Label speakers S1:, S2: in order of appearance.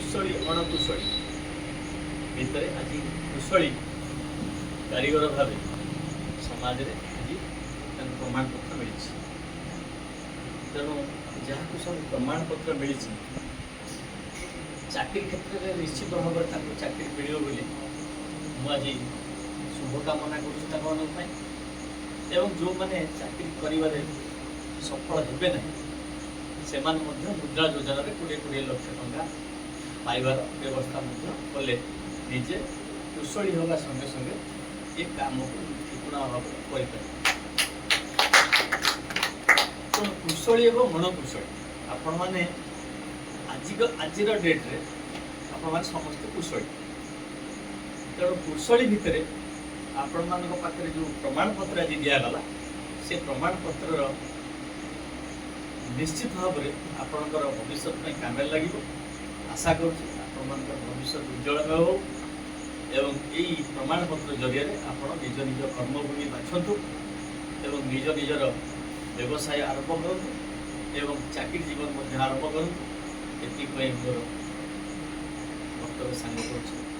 S1: कुशली अणकुशली भितर आज कुशली कारीगर भाव समाज में आज प्रमाण पत्र मिली तेणु जहाँ सब प्रमाण पत्र मिली चाकरी क्षेत्र में निश्चित भाव में चाकरी मिल बोली मुझे शुभकामना कर जो मैंने चाकरी कर सफल हे ना से मुद्रा योजना 20-20 लाख टंका पाइबार व्यवस्था कले निजे कुशली होगा संगे संगे ये काम को ठिकुणा भाव कर कुशली एवं मणकुशली आपण मैंने आज डेट्रे आपण समस्त कुशली तेणु कुशली भितर आपण मान पाखे जो प्रमाण पत्र आज दिगला से प्रमाण पत्र निश्चित भाव में आपणकर भविष्य काम लगे आशा कर भविष्य उज्ज्वल हो एवं यही प्रमाण पत्र जरिए आप निज निज कर्मभूमि बाछंतु एवं निज निजर व्यवसाय आरंभ करूँ एवं चाकरी जीवन आरंभ करूँ ये मोर वक्तव्य सांग कर